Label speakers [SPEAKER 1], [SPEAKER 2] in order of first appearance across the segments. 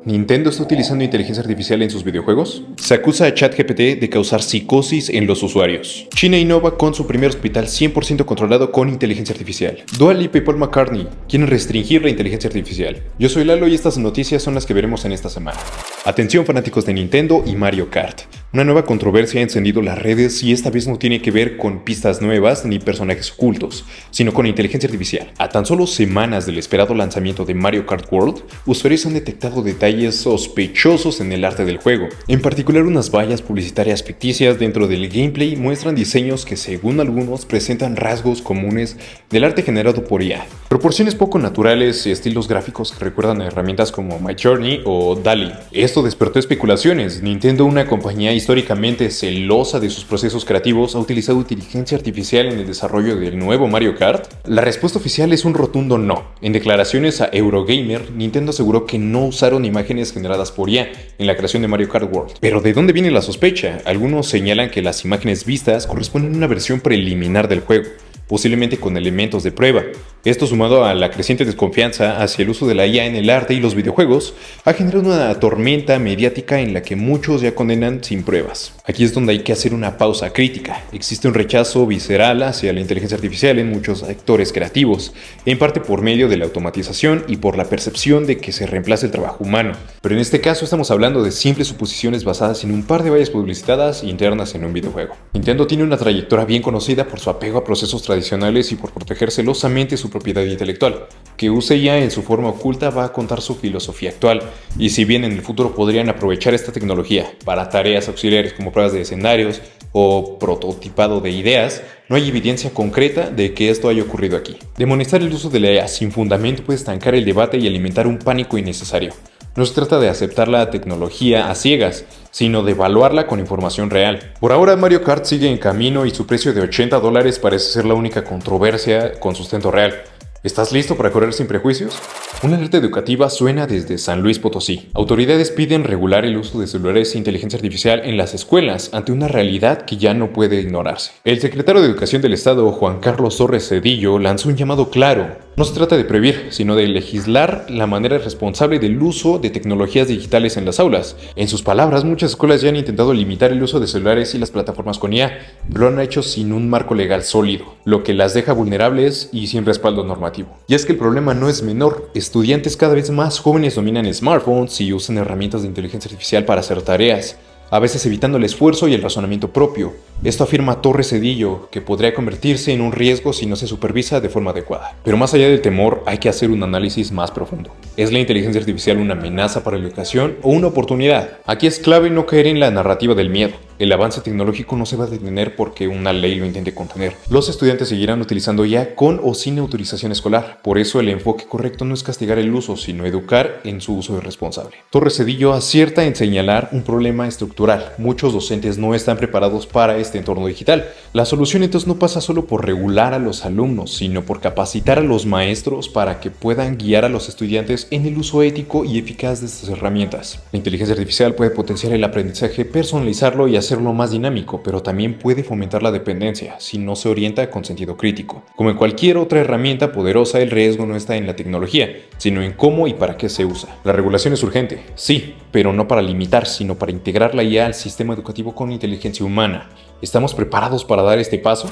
[SPEAKER 1] ¿Nintendo está utilizando inteligencia artificial en sus videojuegos? Se acusa a ChatGPT de causar psicosis en los usuarios. China innova con su primer hospital 100% controlado con inteligencia artificial. Dua Lipa y Paul McCartney quieren restringir la inteligencia artificial. Yo soy Lalo y estas noticias son las que veremos en esta semana. Atención fanáticos de Nintendo y Mario Kart. Una nueva controversia ha encendido las redes y esta vez no tiene que ver con pistas nuevas ni personajes ocultos, sino con inteligencia artificial. A tan solo semanas del esperado lanzamiento de Mario Kart World, usuarios han detectado detalles sospechosos en el arte del juego. En particular, unas vallas publicitarias ficticias dentro del gameplay muestran diseños que, según algunos, presentan rasgos comunes del arte generado por IA. Proporciones poco naturales y estilos gráficos que recuerdan a herramientas como Midjourney o DALL-E. Esto despertó especulaciones. Nintendo, una compañía históricamente celosa de sus procesos creativos, ha utilizado inteligencia artificial en el desarrollo del nuevo Mario Kart. La respuesta oficial es un rotundo no. En declaraciones a Eurogamer, Nintendo aseguró que no usaron imágenes generadas por IA en la creación de Mario Kart World. Pero ¿de dónde viene la sospecha? Algunos señalan que las imágenes vistas corresponden a una versión preliminar del juego, posiblemente con elementos de prueba. Esto, sumado a la creciente desconfianza hacia el uso de la IA en el arte y los videojuegos, ha generado una tormenta mediática en la que muchos ya condenan sin pruebas. Aquí es donde hay que hacer una pausa crítica. Existe un rechazo visceral hacia la inteligencia artificial en muchos sectores creativos, en parte por medio de la automatización y por la percepción de que se reemplaza el trabajo humano. Pero en este caso estamos hablando de simples suposiciones basadas en un par de vallas publicitadas internas en un videojuego. Nintendo tiene una trayectoria bien conocida por su apego a procesos tradicionales y por proteger celosamente su propiedad intelectual. Que use IA en su forma oculta va a contar su filosofía actual, y si bien en el futuro podrían aprovechar esta tecnología para tareas auxiliares como pruebas de escenarios o prototipado de ideas, no hay evidencia concreta de que esto haya ocurrido aquí. Demonizar el uso de la IA sin fundamento puede estancar el debate y alimentar un pánico innecesario. No se trata de aceptar la tecnología a ciegas, sino de evaluarla con información real. Por ahora, Mario Kart sigue en camino y su precio de $80 parece ser la única controversia con sustento real. ¿Estás listo para correr sin prejuicios? Una alerta educativa suena desde San Luis Potosí. Autoridades piden regular el uso de celulares e inteligencia artificial en las escuelas ante una realidad que ya no puede ignorarse. El secretario de Educación del Estado, Juan Carlos Torres Cedillo, lanzó un llamado claro. No se trata de prohibir, sino de legislar la manera responsable del uso de tecnologías digitales en las aulas. En sus palabras, muchas escuelas ya han intentado limitar el uso de celulares y las plataformas con IA, pero lo han hecho sin un marco legal sólido, lo que las deja vulnerables y sin respaldo normativo. Y es que el problema no es menor. Estudiantes cada vez más jóvenes dominan smartphones y usan herramientas de inteligencia artificial para hacer tareas, a veces evitando el esfuerzo y el razonamiento propio. Esto afirma Torres Cedillo, que podría convertirse en un riesgo si no se supervisa de forma adecuada. Pero más allá del temor, hay que hacer un análisis más profundo. ¿Es la inteligencia artificial una amenaza para la educación o una oportunidad? Aquí es clave no caer en la narrativa del miedo. El avance tecnológico no se va a detener porque una ley lo intente contener. Los estudiantes seguirán utilizando IA con o sin autorización escolar. Por eso el enfoque correcto no es castigar el uso, sino educar en su uso responsable. Torres Cedillo acierta en señalar un problema estructural. Muchos docentes no están preparados para este entorno digital. La solución entonces no pasa solo por regular a los alumnos, sino por capacitar a los maestros para que puedan guiar a los estudiantes en el uso ético y eficaz de estas herramientas. La inteligencia artificial puede potenciar el aprendizaje, personalizarlo y hacerlo más dinámico, pero también puede fomentar la dependencia si no se orienta con sentido crítico. Como en cualquier otra herramienta poderosa, el riesgo no está en la tecnología, sino en cómo y para qué se usa. La regulación es urgente, sí, pero no para limitar, sino para integrar la IA al sistema educativo con inteligencia humana. ¿Estamos preparados para dar este paso?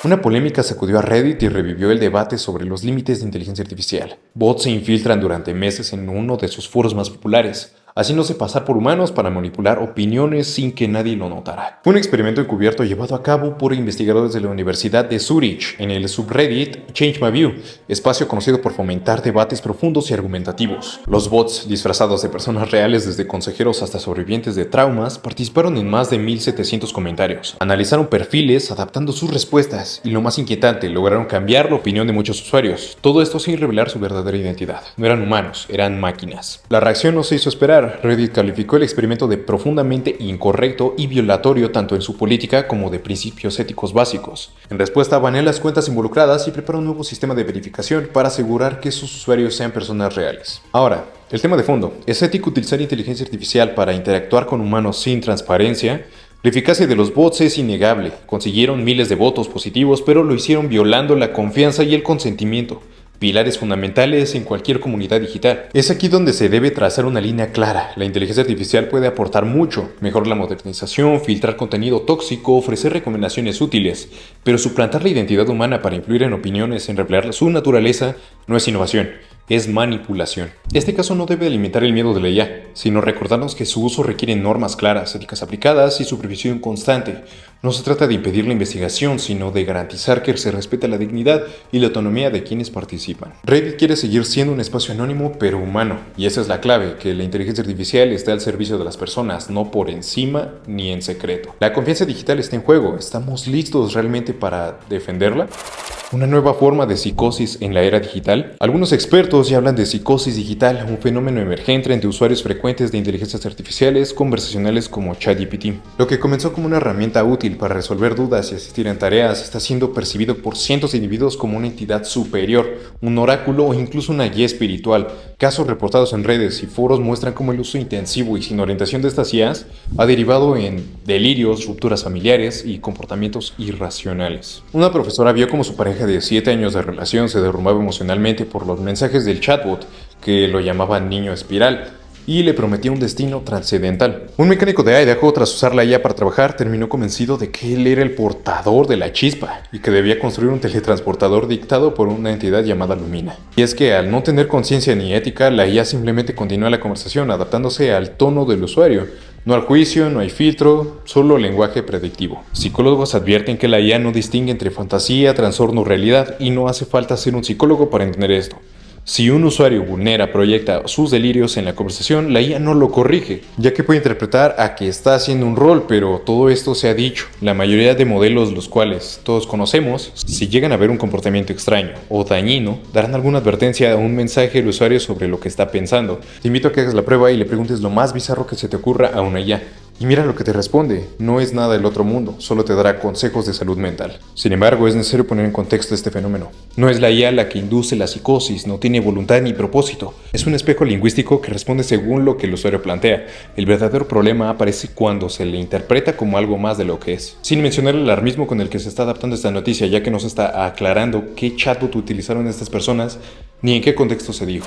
[SPEAKER 1] Una polémica sacudió a Reddit y revivió el debate sobre los límites de inteligencia artificial. Bots se infiltran durante meses en uno de sus foros más populares, haciéndose pasar por humanos para manipular opiniones sin que nadie lo notara. Fue un experimento encubierto llevado a cabo por investigadores de la Universidad de Zurich en el subreddit Change My View, espacio conocido por fomentar debates profundos y argumentativos. Los bots, disfrazados de personas reales desde consejeros hasta sobrevivientes de traumas, participaron en más de 1,700 comentarios. Analizaron perfiles adaptando sus respuestas y, lo más inquietante, lograron cambiar la opinión de muchos usuarios. Todo esto sin revelar su verdadera identidad. No eran humanos, eran máquinas. La reacción no se hizo esperar. Reddit calificó el experimento de profundamente incorrecto y violatorio tanto en su política como de principios éticos básicos. En respuesta, baneó las cuentas involucradas y preparó un nuevo sistema de verificación para asegurar que sus usuarios sean personas reales. Ahora, el tema de fondo: ¿es ético utilizar inteligencia artificial para interactuar con humanos sin transparencia? La eficacia de los bots es innegable. Consiguieron miles de votos positivos, pero lo hicieron violando la confianza y el consentimiento. pilares fundamentales en cualquier comunidad digital. Es aquí donde se debe trazar una línea clara. La inteligencia artificial puede aportar mucho, mejorar la modernización, filtrar contenido tóxico, ofrecer recomendaciones útiles, pero suplantar la identidad humana para influir en opiniones, en revelar su naturaleza, no es innovación. Es manipulación. Este caso no debe limitar el miedo de la IA, sino recordarnos que su uso requiere normas claras, éticas aplicadas y supervisión constante. No se trata de impedir la investigación, sino de garantizar que se respete la dignidad y la autonomía de quienes participan. Reddit quiere seguir siendo un espacio anónimo pero humano, y esa es la clave, que la inteligencia artificial esté al servicio de las personas, no por encima ni en secreto. La confianza digital está en juego. ¿Estamos listos realmente para defenderla? ¿Una nueva forma de psicosis en la era digital? Algunos expertos ya hablan de psicosis digital, un fenómeno emergente entre usuarios frecuentes de inteligencias artificiales conversacionales como ChatGPT. Lo que comenzó como una herramienta útil para resolver dudas y asistir en tareas está siendo percibido por cientos de individuos como una entidad superior, un oráculo o incluso una guía espiritual. Casos reportados en redes y foros muestran cómo el uso intensivo y sin orientación de estas IAs ha derivado en delirios, rupturas familiares y comportamientos irracionales. Una profesora vio cómo su pareja de 7 años de relación se derrumbaba emocionalmente por los mensajes del chatbot, que lo llamaban niño espiral, y le prometía un destino trascendental. Un mecánico de Idaho, tras usar la IA para trabajar, terminó convencido de que él era el portador de la chispa y que debía construir un teletransportador dictado por una entidad llamada Lumina. Y es que al no tener conciencia ni ética, la IA simplemente continúa la conversación adaptándose al tono del usuario. No hay juicio, no hay filtro, solo lenguaje predictivo. Psicólogos advierten que la IA no distingue entre fantasía, trastorno o realidad, y no hace falta ser un psicólogo para entender esto. Si un usuario vulnera, proyecta sus delirios en la conversación, la IA no lo corrige, ya que puede interpretar a que está haciendo un rol, pero todo esto se ha dicho. La mayoría de modelos, los cuales todos conocemos, si llegan a ver un comportamiento extraño o dañino, darán alguna advertencia o un mensaje al usuario sobre lo que está pensando. Te invito a que hagas la prueba y le preguntes lo más bizarro que se te ocurra a una IA. Y mira lo que te responde, no es nada del otro mundo, solo te dará consejos de salud mental. Sin embargo, es necesario poner en contexto este fenómeno. No es la IA la que induce la psicosis, no tiene voluntad ni propósito. Es un espejo lingüístico que responde según lo que el usuario plantea. El verdadero problema aparece cuando se le interpreta como algo más de lo que es. Sin mencionar el alarmismo con el que se está adaptando esta noticia, ya que no se está aclarando qué chatbot utilizaron estas personas ni en qué contexto se dijo.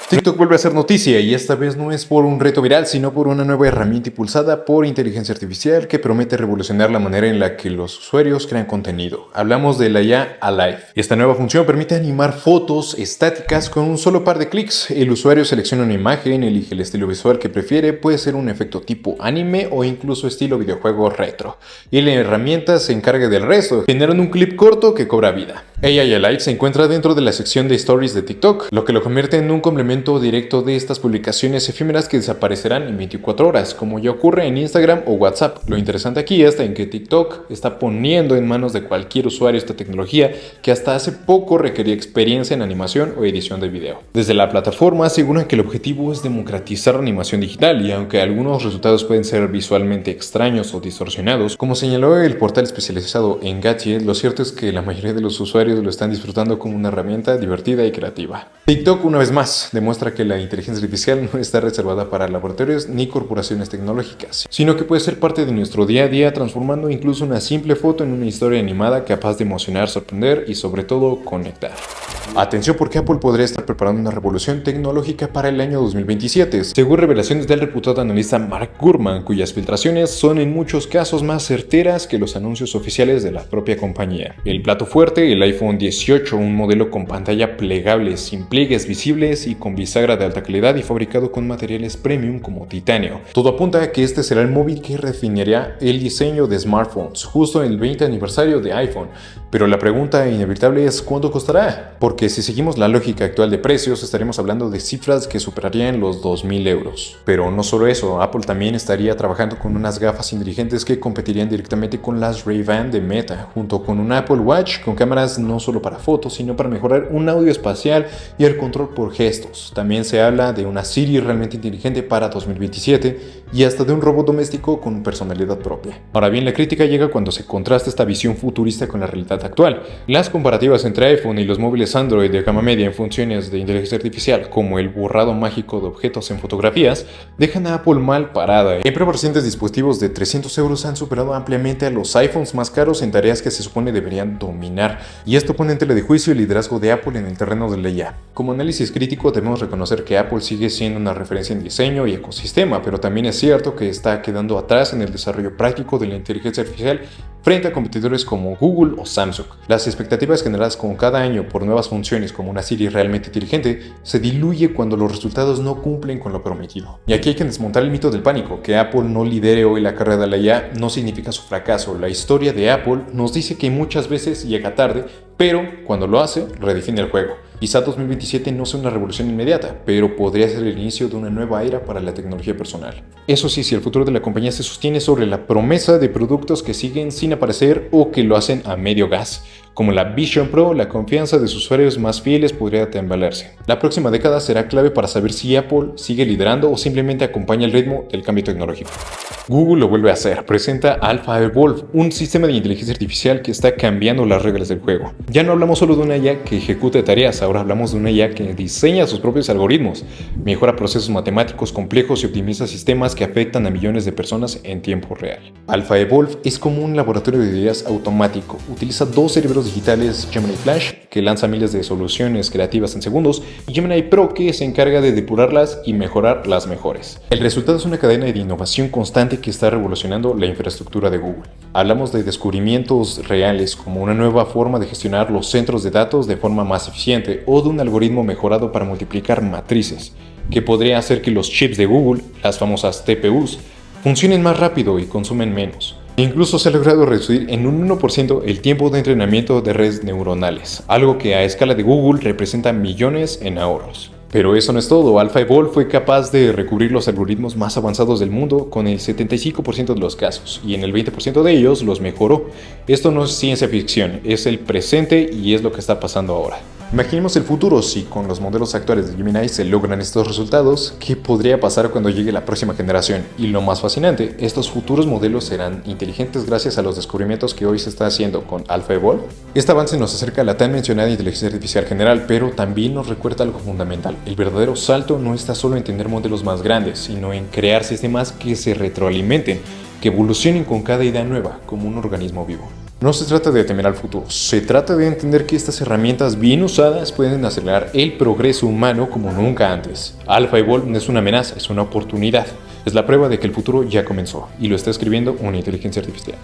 [SPEAKER 1] TikTok vuelve a ser noticia y esta vez no es por un reto viral, sino por una nueva herramienta impulsada por inteligencia artificial que promete revolucionar la manera en la que los usuarios crean contenido. Hablamos de la IA Alive. Esta nueva función permite animar fotos estáticas con un solo par de clics. El usuario selecciona una imagen, elige el estilo visual que prefiere, puede ser un efecto tipo anime o incluso estilo videojuego retro. Y la herramienta se encarga del resto, generando un clip corto que cobra vida. AI Alive se encuentra dentro de la sección de Stories de TikTok, lo que lo convierte en un complemento directo de estas publicaciones efímeras que desaparecerán en 24 horas, como ya ocurre en Instagram o WhatsApp. Lo interesante aquí está en que TikTok está poniendo en manos de cualquier usuario esta tecnología que hasta hace poco requería experiencia en animación o edición de video. Desde la plataforma aseguran que el objetivo es democratizar la animación digital y aunque algunos resultados pueden ser visualmente extraños o distorsionados, como señaló el portal especializado Engadget, lo cierto es que la mayoría de los usuarios lo están disfrutando como una herramienta divertida y creativa. TikTok, una vez más, demuestra que la inteligencia artificial no está reservada para laboratorios ni corporaciones tecnológicas, sino que puede ser parte de nuestro día a día, transformando incluso una simple foto en una historia animada capaz de emocionar, sorprender y sobre todo conectar. Atención, porque Apple podría estar preparando una revolución tecnológica para el año 2027, según revelaciones del reputado analista Mark Gurman, cuyas filtraciones son en muchos casos más certeras que los anuncios oficiales de la propia compañía. El plato fuerte, el iPhone 18, un modelo con pantalla plegable, sin pliegues visibles y con bisagra de alta calidad y fabricado con materiales premium como titanio. Todo apunta a que este será el móvil que redefinirá el diseño de smartphones, justo en el 20 aniversario de iPhone. Pero la pregunta inevitable es ¿cuánto costará? Porque si seguimos la lógica actual de precios, estaremos hablando de cifras que superarían los 2.000 euros. Pero no solo eso, Apple también estaría trabajando con unas gafas inteligentes que competirían directamente con las Ray-Ban de Meta, junto con un Apple Watch con cámaras no solo para fotos, sino para mejorar un audio espacial y el control por gestos. años. También se habla de una Siri realmente inteligente para 2027 y hasta de un robot doméstico con personalidad propia. Ahora bien, la crítica llega cuando se contrasta esta visión futurista con la realidad actual. Las comparativas entre iPhone y los móviles Android de gama media en funciones de inteligencia artificial, como el borrado mágico de objetos en fotografías, dejan a Apple mal parada. En pruebas recientes, dispositivos de 300 euros han superado ampliamente a los iPhones más caros en tareas que se supone deberían dominar, y esto pone en tela de juicio el liderazgo de Apple en el terreno de la IA. Como análisis crítico, debemos reconocer que Apple sigue siendo una referencia en diseño y ecosistema, pero también es cierto que está quedando atrás en el desarrollo práctico de la inteligencia artificial frente a competidores como Google o Samsung. Las expectativas generadas con cada año por nuevas funciones como una Siri realmente inteligente se diluye cuando los resultados no cumplen con lo prometido. Y aquí hay que desmontar el mito del pánico. Que Apple no lidere hoy la carrera de la IA no significa su fracaso. La historia de Apple nos dice que muchas veces llega tarde, pero cuando lo hace, redefine el juego. Quizá 2027 no sea una revolución inmediata, pero podría ser el inicio de una nueva era para la tecnología personal. Eso sí, si el futuro de la compañía se sostiene sobre la promesa de productos que siguen sin aparecer o que lo hacen a medio gas, como la Vision Pro, la confianza de sus usuarios más fieles podría tambalearse. La próxima década será clave para saber si Apple sigue liderando o simplemente acompaña el ritmo del cambio tecnológico. Google lo vuelve a hacer, presenta AlphaEvolve, un sistema de inteligencia artificial que está cambiando las reglas del juego. Ya no hablamos solo de una IA que ejecuta tareas, ahora hablamos de una IA que diseña sus propios algoritmos, mejora procesos matemáticos complejos y optimiza sistemas que afectan a millones de personas en tiempo real. AlphaEvolve es como un laboratorio de ideas automático, utiliza dos cerebros digitales, Gemini Flash, que lanza miles de soluciones creativas en segundos, y Gemini Pro, que se encarga de depurarlas y mejorar las mejores. El resultado es una cadena de innovación constante que está revolucionando la infraestructura de Google. Hablamos de descubrimientos reales como una nueva forma de gestionar los centros de datos de forma más eficiente o de un algoritmo mejorado para multiplicar matrices, que podría hacer que los chips de Google, las famosas TPUs, funcionen más rápido y consumen menos. Incluso se ha logrado reducir en un 1% el tiempo de entrenamiento de redes neuronales, algo que a escala de Google representa millones en ahorros. Pero eso no es todo. AlphaEvolve fue capaz de recubrir los algoritmos más avanzados del mundo con el 75% de los casos, y en el 20% de ellos los mejoró. Esto no es ciencia ficción, es el presente y es lo que está pasando ahora. Imaginemos el futuro. Si con los modelos actuales de Gemini se logran estos resultados, ¿qué podría pasar cuando llegue la próxima generación? Y lo más fascinante, estos futuros modelos serán inteligentes gracias a los descubrimientos que hoy se está haciendo con AlphaEvolve. Este avance nos acerca a la tan mencionada inteligencia artificial general, pero también nos recuerda algo fundamental. El verdadero salto no está solo en tener modelos más grandes, sino en crear sistemas que se retroalimenten, que evolucionen con cada idea nueva, como un organismo vivo. No se trata de temer al futuro, se trata de entender que estas herramientas bien usadas pueden acelerar el progreso humano como nunca antes. AlphaEvolve no es una amenaza, es una oportunidad. Es la prueba de que el futuro ya comenzó, y lo está escribiendo una inteligencia artificial.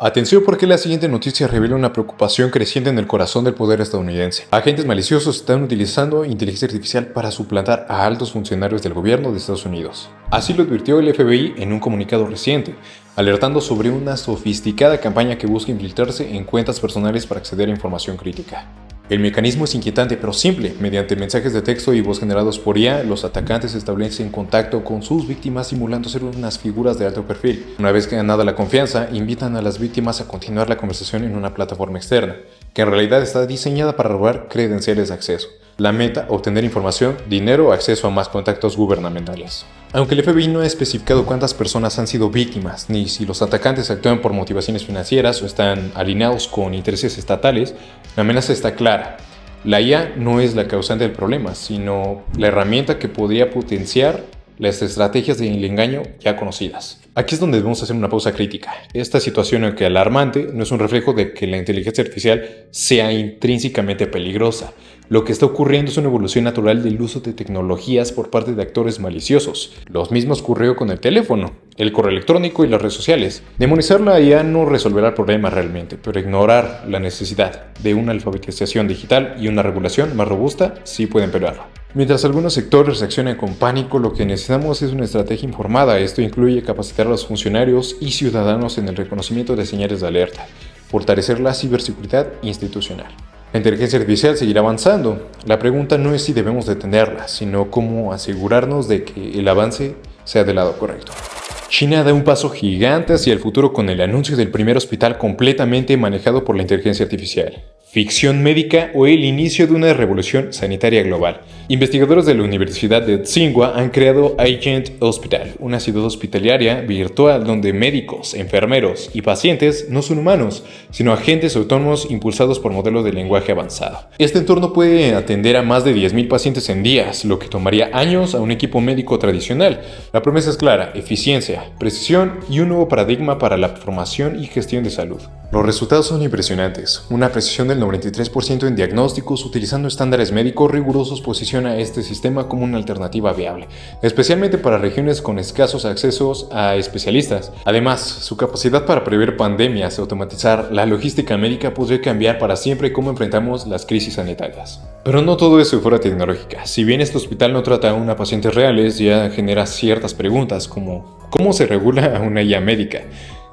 [SPEAKER 1] Atención, porque la siguiente noticia revela una preocupación creciente en el corazón del poder estadounidense. Agentes maliciosos están utilizando inteligencia artificial para suplantar a altos funcionarios del gobierno de Estados Unidos. Así lo advirtió el FBI en un comunicado reciente, alertando sobre una sofisticada campaña que busca infiltrarse en cuentas personales para acceder a información crítica. El mecanismo es inquietante pero simple. Mediante mensajes de texto y voz generados por IA, los atacantes establecen contacto con sus víctimas simulando ser unas figuras de alto perfil. Una vez ganada la confianza, invitan a las víctimas a continuar la conversación en una plataforma externa, que en realidad está diseñada para robar credenciales de acceso. La meta, obtener información, dinero o acceso a más contactos gubernamentales. Aunque el FBI no ha especificado cuántas personas han sido víctimas, ni si los atacantes actúan por motivaciones financieras o están alineados con intereses estatales, la amenaza está clara. La IA no es la causante del problema, sino la herramienta que podría potenciar las estrategias del engaño ya conocidas. Aquí es donde debemos hacer una pausa crítica. Esta situación, aunque alarmante, no es un reflejo de que la inteligencia artificial sea intrínsecamente peligrosa. Lo que está ocurriendo es una evolución natural del uso de tecnologías por parte de actores maliciosos. Lo mismo ocurrió con el teléfono, el correo electrónico y las redes sociales. Demonizar la IA no resolverá el problema realmente, pero ignorar la necesidad de una alfabetización digital y una regulación más robusta sí pueden empeorarlo. Mientras algunos sectores reaccionan con pánico, lo que necesitamos es una estrategia informada. Esto incluye capacitar a los funcionarios y ciudadanos en el reconocimiento de señales de alerta, fortalecer la ciberseguridad institucional. La inteligencia artificial seguirá avanzando. La pregunta no es si debemos detenerla, sino cómo asegurarnos de que el avance sea del lado correcto. China da un paso gigante hacia el futuro con el anuncio del primer hospital completamente manejado por la inteligencia artificial. ¿Ficción médica o el inicio de una revolución sanitaria global? Investigadores de la Universidad de Tsinghua han creado Agent Hospital, una ciudad hospitalaria virtual donde médicos, enfermeros y pacientes no son humanos, sino agentes autónomos impulsados por modelos de lenguaje avanzado. Este entorno puede atender a más de 10.000 pacientes en días, lo que tomaría años a un equipo médico tradicional. La promesa es clara: eficiencia, precisión y un nuevo paradigma para la formación y gestión de salud. Los resultados son impresionantes. Una precisión del 93% en diagnósticos utilizando estándares médicos rigurosos posiciona a este sistema como una alternativa viable, especialmente para regiones con escasos accesos a especialistas. Además, su capacidad para prever pandemias y automatizar la logística médica podría cambiar para siempre cómo enfrentamos las crisis sanitarias. Pero no todo es euforia tecnológica. Si bien este hospital no trata a pacientes reales, ya genera ciertas preguntas como ¿cómo se regula a una IA médica?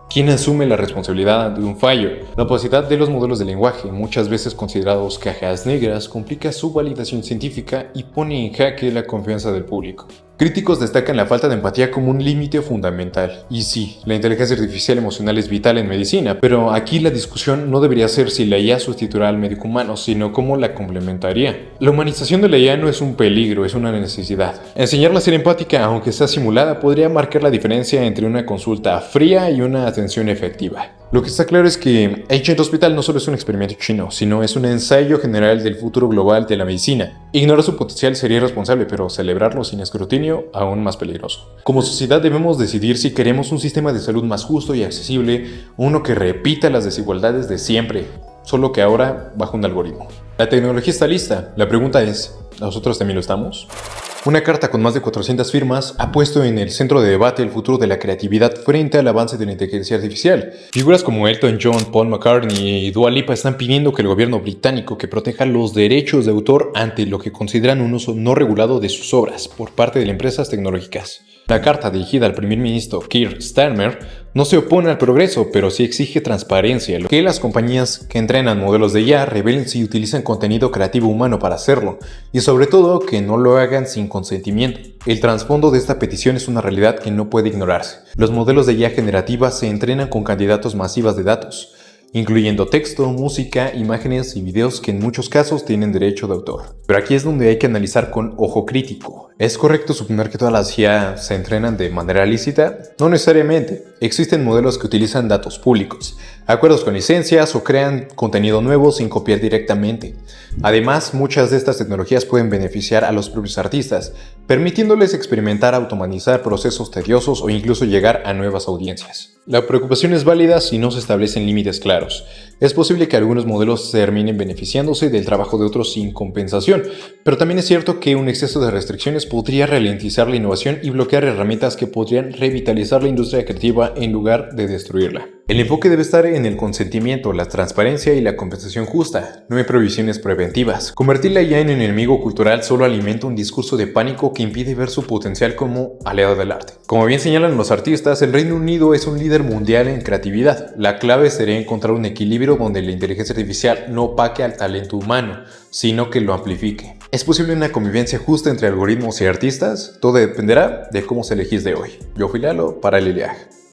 [SPEAKER 1] ¿Quién asume la responsabilidad de un fallo? La opacidad de los modelos de lenguaje, muchas veces considerados cajas negras, complica su validación científica y pone en jaque la confianza del público. Críticos destacan la falta de empatía como un límite fundamental. Y sí, la inteligencia artificial emocional es vital en medicina, pero aquí la discusión no debería ser si la IA sustituirá al médico humano, sino cómo la complementaría. La humanización de la IA no es un peligro, es una necesidad. Enseñarla a ser empática, aunque sea simulada, podría marcar la diferencia entre una consulta fría y una atención efectiva. Lo que está claro es que Agent Hospital no solo es un experimento chino, sino es un ensayo general del futuro global de la medicina. Ignorar su potencial sería irresponsable, pero celebrarlo sin escrutinio, aún más peligroso. Como sociedad debemos decidir si queremos un sistema de salud más justo y accesible, uno que repita las desigualdades de siempre, solo que ahora bajo un algoritmo. La tecnología está lista, la pregunta es, ¿nosotros también lo estamos? Una carta con más de 400 firmas ha puesto en el centro de debate el futuro de la creatividad frente al avance de la inteligencia artificial. Figuras como Elton John, Paul McCartney y Dua Lipa están pidiendo que el gobierno británico que proteja los derechos de autor ante lo que consideran un uso no regulado de sus obras por parte de las empresas tecnológicas. La carta, dirigida al primer ministro Keir Starmer, no se opone al progreso, pero sí exige transparencia, que las compañías que entrenan modelos de IA revelen si utilizan contenido creativo humano para hacerlo, y sobre todo que no lo hagan sin consentimiento. El trasfondo de esta petición es una realidad que no puede ignorarse. Los modelos de IA generativa se entrenan con cantidades masivas de datos, incluyendo texto, música, imágenes y videos que en muchos casos tienen derecho de autor. Pero aquí es donde hay que analizar con ojo crítico. ¿Es correcto suponer que todas las IA se entrenan de manera lícita? No necesariamente. Existen modelos que utilizan datos públicos, acuerdos con licencias o crean contenido nuevo sin copiar directamente. Además, muchas de estas tecnologías pueden beneficiar a los propios artistas, permitiéndoles experimentar, automatizar procesos tediosos o incluso llegar a nuevas audiencias. La preocupación es válida si no se establecen límites claros. Es posible que algunos modelos terminen beneficiándose del trabajo de otros sin compensación, pero también es cierto que un exceso de restricciones podría ralentizar la innovación y bloquear herramientas que podrían revitalizar la industria creativa en lugar de destruirla. El enfoque debe estar en el consentimiento, la transparencia y la compensación justa, no en prohibiciones preventivas. Convertirla ya en enemigo cultural solo alimenta un discurso de pánico que impide ver su potencial como aliado del arte. Como bien señalan los artistas, el Reino Unido es un líder mundial en creatividad. La clave sería encontrar un equilibrio donde la inteligencia artificial no opaque al talento humano, sino que lo amplifique. ¿Es posible una convivencia justa entre algoritmos y artistas? Todo dependerá de cómo se legisle hoy. Yo fui Lalo para el Iliag.